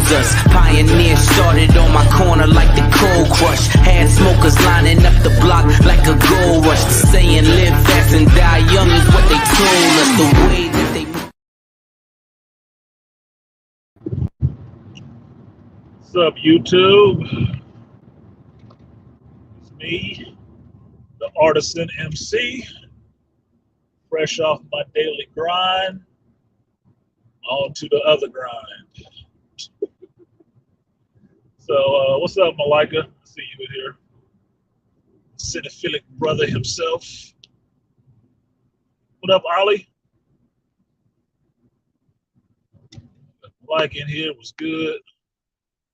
chose us. Pioneers started on my corner like the cold crush. Had smokers lining up the block like a gold rush. The saying live fast and die young is what they told us. The way that they... What's up, YouTube? It's me, the Artisan MC, fresh off my daily grind, on to the other grind. So, what's up, Malika? I see you in here. Cinephilic brother himself. What up, Ollie? Malika in here was good.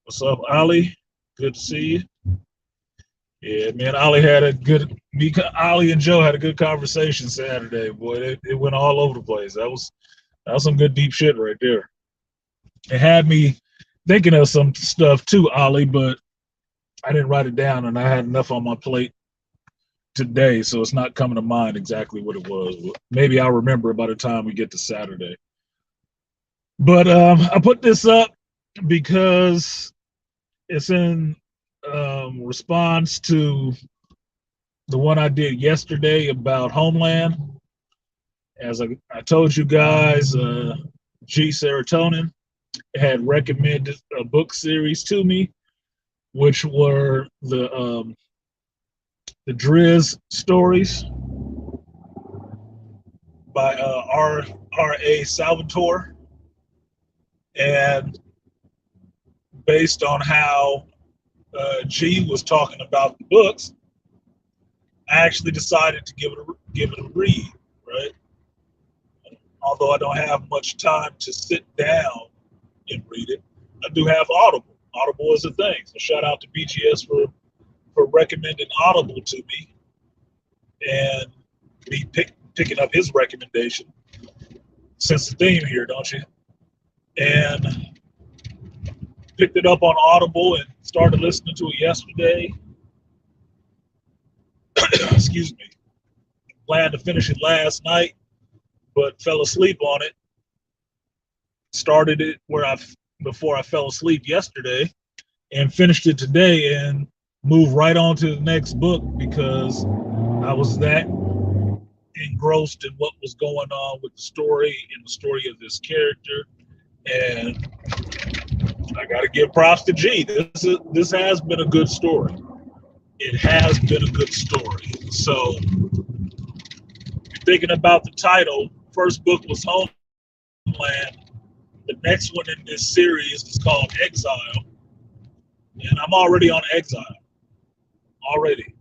What's up, Ollie? Good to see you. Yeah, man, Ollie and Joe had a good conversation Saturday, boy. It went all over the place. That was some good deep shit right there. It had me thinking of some stuff too, Ollie, but I didn't write it down, and I had enough on my plate today, so it's not coming to mind exactly what it was. Maybe I'll remember by the time we get to Saturday. But I put this up because it's in response to the one I did yesterday about Homeland. As I told you guys, G Serotonin had recommended a book series to me, which were the Driz stories by R.A. Salvatore, and based on how G was talking about the books, I actually decided to give it a read, right? Although I don't have much time to sit down and read it, I do have Audible. Audible is a thing. So shout out to BGS for recommending Audible to me, and me picking up his recommendation. Sense the theme here, don't you? And picked it up on Audible and started listening to it yesterday. Excuse me. Planned to finish it last night, but fell asleep on it. Started it before I fell asleep yesterday, and finished it today and moved right on to the next book because I was that engrossed in what was going on with the story and the story of this character. And I got to give props to G. This has been a good story. It has been a good story. So, thinking about the title, first book was Homeland. The next one in this series is called Exile. And I'm already on Exile. Already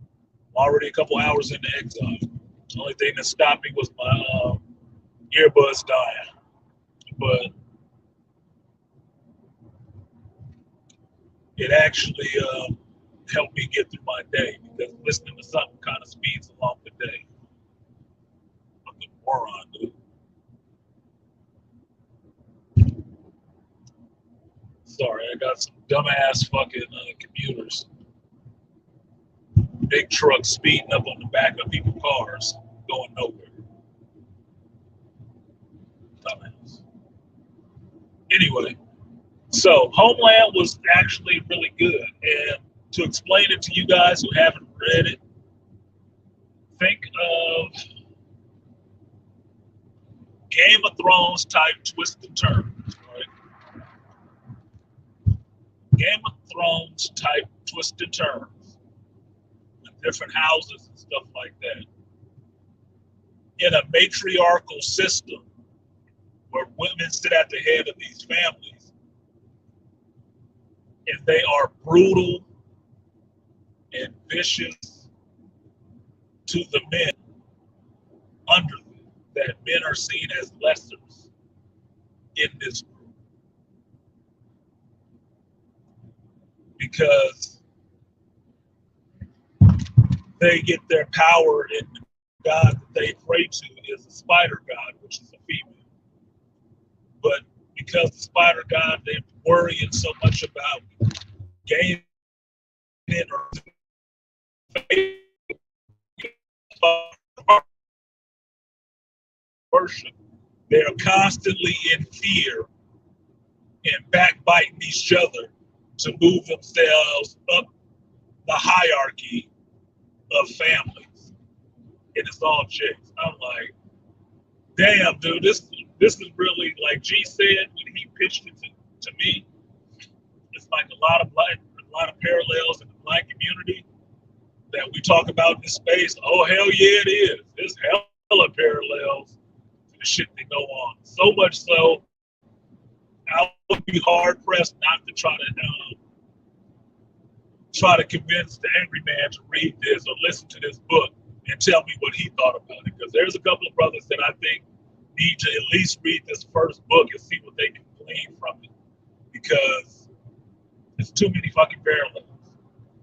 a couple hours into Exile. The only thing that stopped me was my earbuds dying. But it actually helped me get through my day, because listening to something kind of speeds along the day. I'm a moron, dude. Sorry, I got some dumbass fucking commuters. Big trucks speeding up on the back of people's cars, going nowhere. Dumbass. Anyway, so Homeland was actually really good. And to explain it to you guys who haven't read it, think of Game of Thrones type twist and turns, right? Game of Thrones type twist and turns with different houses and stuff like that. In a matriarchal system where women sit at the head of these families, and they are brutal and vicious to the men under them, that men are seen as lessers in this group. Because they get their power, and the god that they pray to is a spider god, which is a female. But because the spider god, they're worrying so much about gaining or worship, they are constantly in fear and backbiting each other to move themselves up the hierarchy of families. And it's all chicks. I'm like, damn, dude, this is really, like G said when he pitched it to me, it's like a lot of parallels in the black community that we talk about in this space. Oh hell yeah, it is. There's hella parallels to the shit that go on. So much so, I would be hard pressed not to try to convince the angry man to read this or listen to this book and tell me what he thought about it. Because there's a couple of brothers that I think need to at least read this first book and see what they can glean from it. Because it's too many fucking parallels.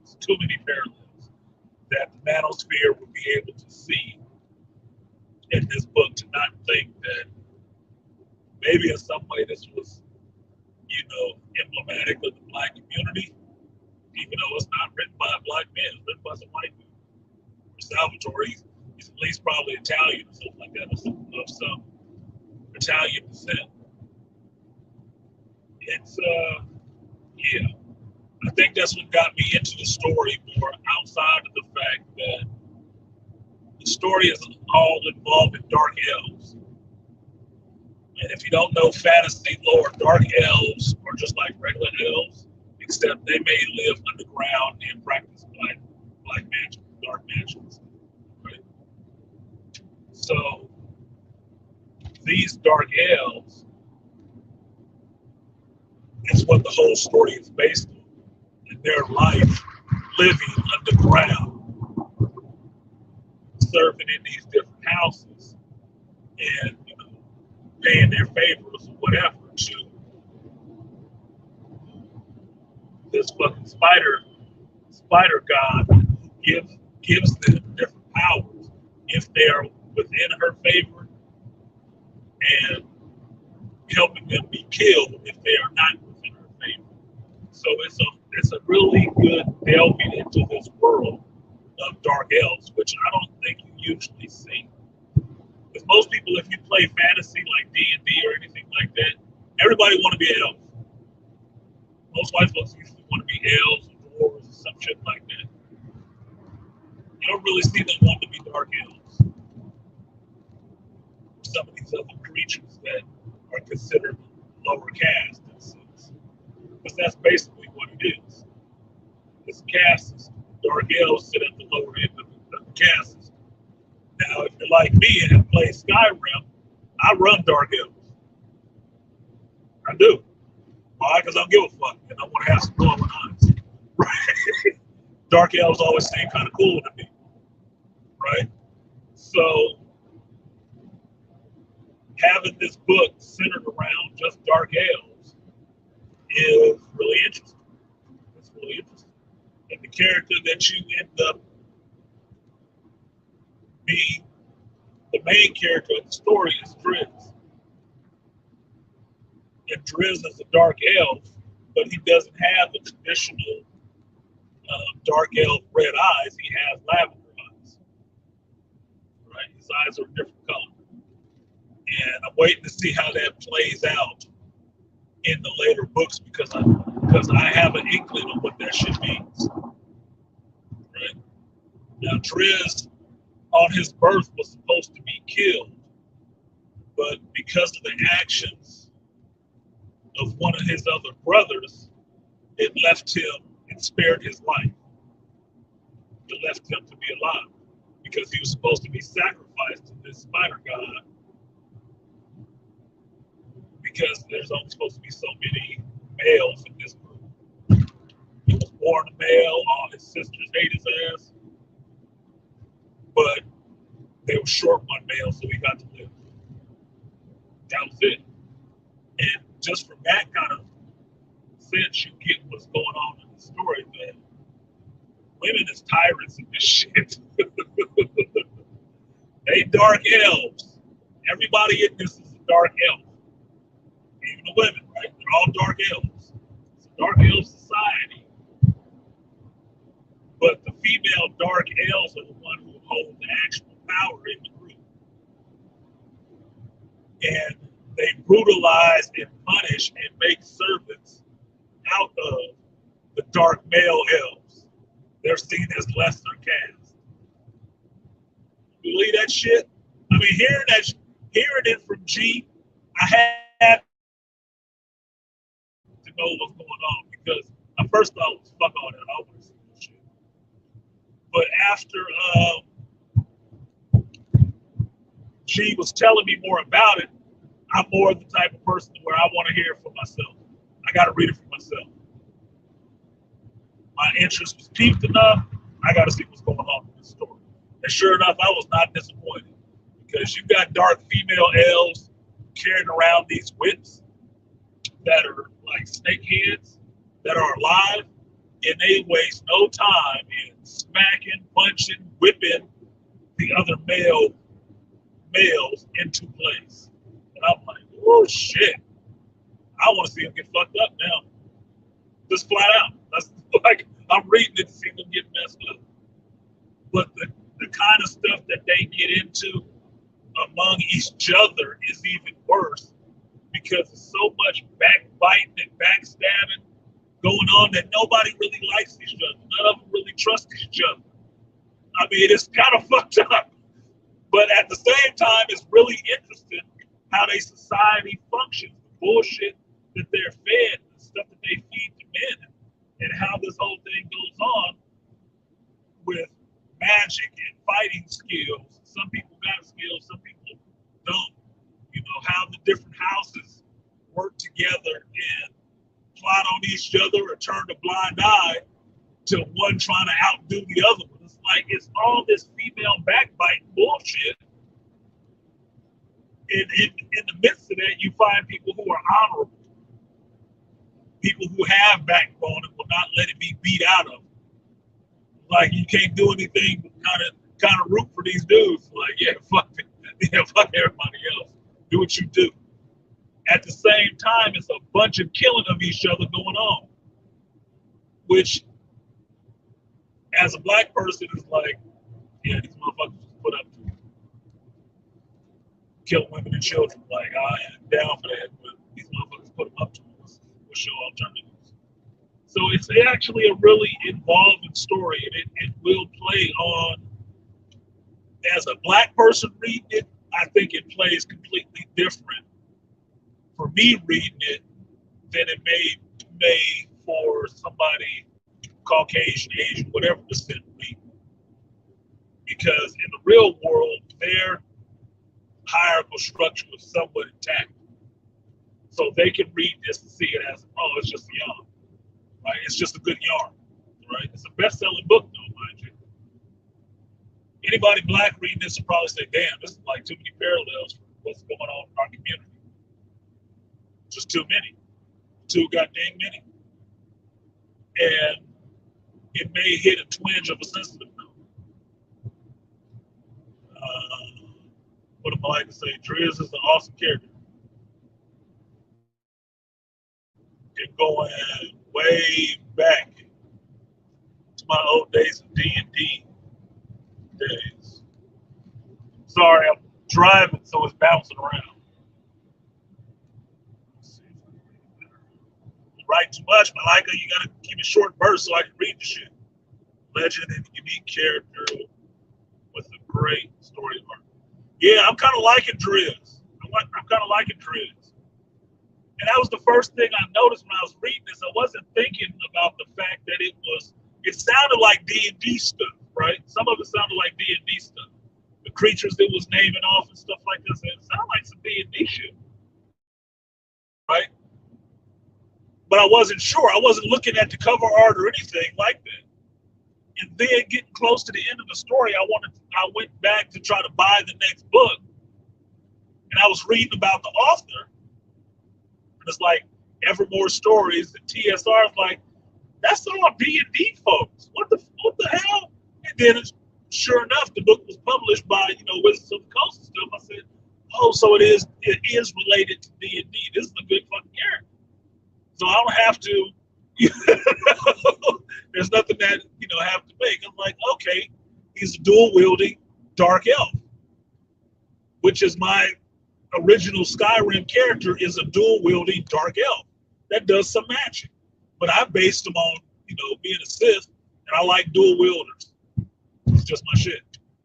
It's too many parallels that the manosphere will be able to see in this book to not think that maybe in some way this was, emblematic of the black community, even though it's not written by a black man, it's written by some white people. Salvatore, he's at least probably Italian or something like that, or of some Italian descent. It's yeah. I think that's what got me into the story more outside of the fact that the story is all involved in dark elves. And if you don't know fantasy lore, dark elves are just like regular elves, except they may live underground and practice black magic, dark magic. Right? So these dark elves is what the whole story is based on. And their life living underground, serving in these different houses, and paying their favors or whatever to this fucking spider god who gives them different powers if they are within her favor, and helping them be killed if they are not within her favor. So it's a really good delving into this world of dark elves, which I don't think you usually see. Because most people, if you play fantasy like D&D or anything like that, everybody want to be an elf. Most white folks usually want to be elves or dwarves or some shit like that. You don't really see them want to be dark elves. Some of these other creatures that are considered lower caste, because that's basically what it is. It's a caste system. Dark elves sit at the lower end of the caste system. Now, if you're like me and have played Skyrim, I run dark elves. I do. Why? Because I don't give a fuck, and I want to have some glowing eyes. Right? Dark elves always seem kind of cool to me. Right? So, having this book centered around just dark elves is really interesting. It's really interesting. And the character that you end up being, the main character of the story is Driz. And Driz is a dark elf, but he doesn't have the traditional dark elf red eyes. He has lavender eyes. Right? His eyes are a different color. And I'm waiting to see how that plays out in the later books because I have an inkling of what that shit means. Right? Now, Driz, on his birth, was supposed to be killed, but because of the actions of one of his other brothers, it left him and spared his life. It left him to be alive because he was supposed to be sacrificed to this spider god, because there's only supposed to be so many males in this group. He was born a male, all his sisters hate his ass, but they were short one male, so he got to live. That was it. And just from that kind of sense, you get what's going on in the story, that women is tyrants in this shit. They dark elves. Everybody in this is a dark elf. Even the women, right? They're all dark elves. It's a dark elf society. But the female dark elves are the one who hold the actual power in the group. And they brutalize and punish and make servants out of the dark male elves. They're seen as lesser caste. Believe that shit? I mean, hearing it from G, I had to know what's going on because my first thought was fuck all that. I want to see this shit. But after G was telling me more about it, I'm more the type of person where I want to hear it for myself. I got to read it for myself. My interest was piqued enough. I got to see what's going on in this story. And sure enough, I was not disappointed because you got dark female elves carrying around these whips that are like snake heads that are alive, and they waste no time in smacking, punching, whipping the other males into place. And I'm like, oh shit. I want to see them get fucked up now. Just flat out. That's like I'm reading it to see them get messed up. But the kind of stuff that they get into among each other is even worse because there's so much backbiting and backstabbing going on that nobody really likes each other. None of them really trust each other. I mean, it's kind of fucked up. But at the same time, it's really interesting how their society functions, the bullshit that they're fed, the stuff that they feed to men, and how this whole thing goes on with magic and fighting skills. Some people got skills, some people don't. You know, how the different houses work together and plot on each other or turn a blind eye to one trying to outdo the other one. It's like it's all this female backbiting bullshit. In the midst of that, you find people who are honorable, people who have backbone and will not let it be beat out of them. Like you can't do anything but kind of root for these dudes. Like, yeah, fuck everybody else. Do what you do. At the same time, it's a bunch of killing of each other going on, which, as a black person, is like, yeah, these motherfuckers put up to kill women and children. Like, I am down for that, but these motherfuckers put them up to it. What's your alternatives? So it's actually a really involving story, and it will play on, as a black person reading it, I think it plays completely different for me reading it than it may for somebody Caucasian, Asian, whatever descent reading it. Because in the real world, their hierarchical structure was somewhat intact. So they can read this and see it as, oh, it's just a yarn, right? It's just a good yarn, right? It's a best-selling book, though, mind you. Anybody black reading this will probably say, damn, this is like too many parallels for what's going on in our community. Just too many. Too goddamn many. And it may hit a twinge of a sensitive note. What am I like to say? Driz is an awesome character. And going way back to my old days of D&D days. Sorry, I'm driving, so it's bouncing around. Let's see. Write too much, Malika. You gotta keep it short burst so I can read the shit. Legend and unique character with a great story arc. Yeah, I'm kind of liking Driz. I'm kind of liking Driz. And that was the first thing I noticed when I was reading this. I wasn't thinking about the fact that it sounded like D&D stuff, right? Some of it sounded like D&D stuff. The creatures that was naming off and stuff like this, it sounded like some D&D shit, right? But I wasn't sure. I wasn't looking at the cover art or anything like that. And then getting close to the end of the story, I went back to try to buy the next book. And I was reading about the author. And it's like, Evermore Stories, the TSR is like, that's all D&D folks. What the hell? And then sure enough, the book was published by, Wizards of the Coast and stuff. I said, oh, so it is related to D&D. This is a good fucking character. So I don't have to, there's nothing that, I have to make. I'm like, okay, he's a dual wielding dark elf, which is my original Skyrim character is a dual-wielding dark elf that does some magic. But I based him on, being a Sith, and I like dual wielders. It's just my shit,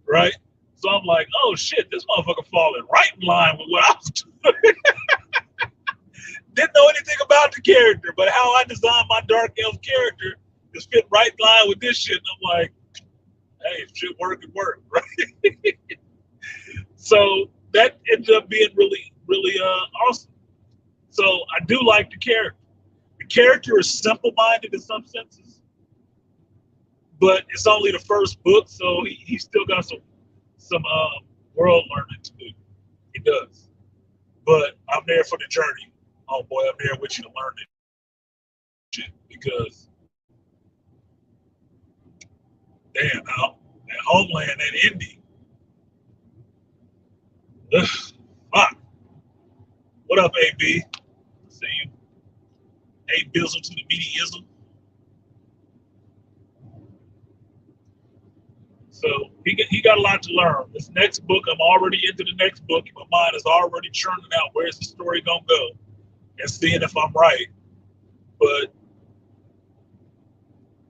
right? So I'm like, oh shit, this motherfucker falling right in line with what I was doing. Didn't know anything about the character, but how I designed my dark elf character is fit right in line with this shit. And I'm like, hey, if shit work, it work, right? So that ended up being really, really awesome. So I do like the character. The character is simple-minded in some senses, but it's only the first book, so he still got some world learning to do. He does. But I'm there for the journey. Oh boy, I'm there with you to learn it. Shit, because damn, that Homeland, that indie. Ugh, fuck. What up, AB? See you. A bizzle to the mediaism. So he got a lot to learn. This next book, I'm already into the next book. My mind is already churning out where's the story gonna go and seeing if I'm right. But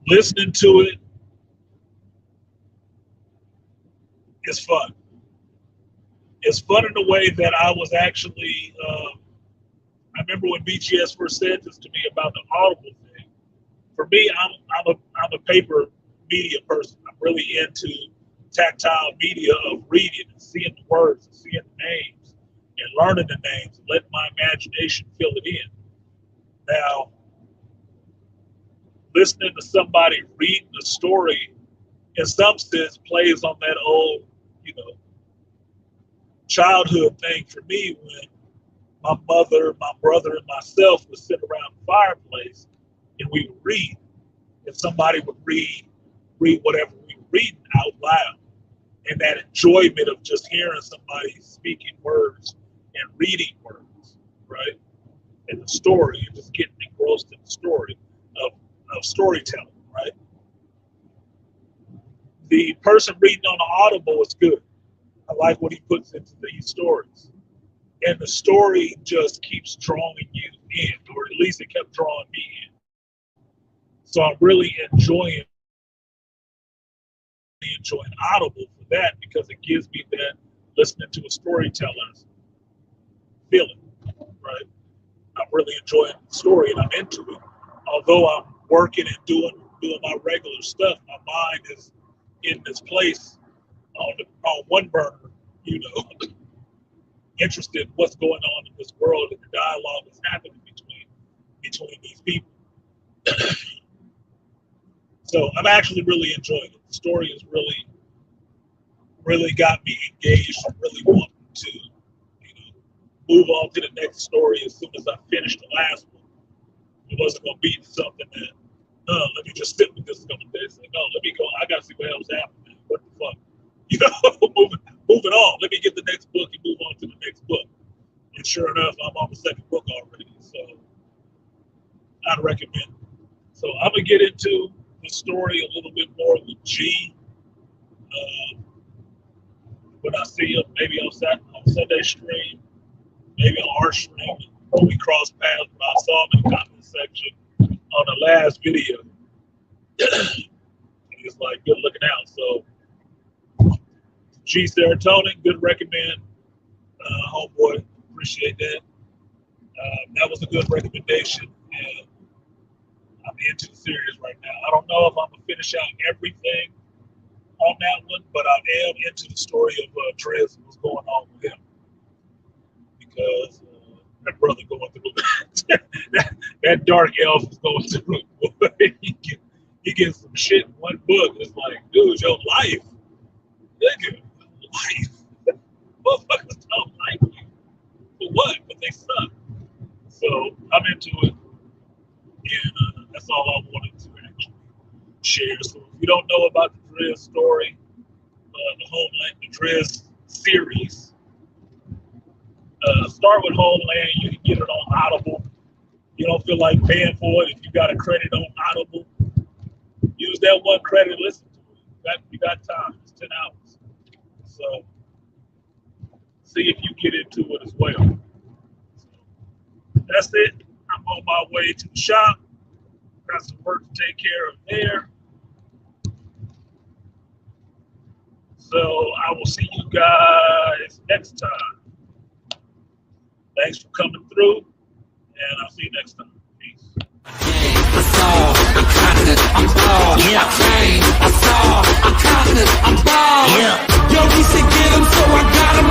listening to it is fun. It's fun in the way that I was actually. I remember when BGS first said this to me about the Audible thing. For me, I'm a paper media person. I'm really into tactile media of reading and seeing the words and seeing the names and learning the names and letting my imagination fill it in. Now, listening to somebody reading the story in some sense plays on that old, childhood thing for me when my mother, my brother, and myself would sit around the fireplace and we would read. And somebody would read whatever we were reading out loud. And that enjoyment of just hearing somebody speaking words and reading words, right? And the story, and just getting engrossed in the story of storytelling, right? The person reading on the Audible is good. I like what he puts into these stories. And the story just keeps drawing you in, or at least it kept drawing me in. So I'm really enjoying Audible for that because it gives me that listening to a storyteller's feeling, right? I'm really enjoying the story and I'm into it. Although I'm working and doing my regular stuff, my mind is in this place on one burner, interested in what's going on in this world and the dialogue that's happening between these people. So I'm actually really enjoying it. The story is really got me engaged and really wanting to, move on to the next story as soon as I finish the last one. It wasn't gonna be something that, let me just sit with this a couple of days. Like, no, let me go. I gotta see what else happening. What the fuck? Moving on. Let me get the next book and move on to the next book. And sure enough, I'm on the second book already. So I'd recommend it. So I'm gonna get into the story a little bit more with G. When I see him, maybe on Sunday stream, maybe on our stream, when we cross paths. But I saw him in the comment section on the last video. He's like, good looking out. So G Serotonin, good recommend. Homeboy, appreciate that. That was a good recommendation. And I'm into the series right now. I don't know if I'm gonna finish out everything on that one, but I am into the story of Trez and what's going on with him because that brother going through that dark elf is going through. he gets some shit in one book. It's like, dude, your life, nigga, life. Motherfuckers don't like you for what? But they suck. So I'm into it, and that's all I wanted to actually share. So if you don't know about the Drez story, the Homeland, the Drez series, start with Homeland. You can get it on Audible. You don't feel like paying for it if you got a credit on Audible. Use that one credit, listen to it. You got time. It's 10 hours. see if you get into it as well. So that's it. I'm on my way to the shop. Got some work to take care of there. So I will see you guys next time. Thanks for coming through, and I'll see you next time. Peace. I saw, I'm conquered, I'm bald. Yeah. I changed, I saw, I'm conquered, I'm bald. Yeah. Yo, we should get him, so I got him.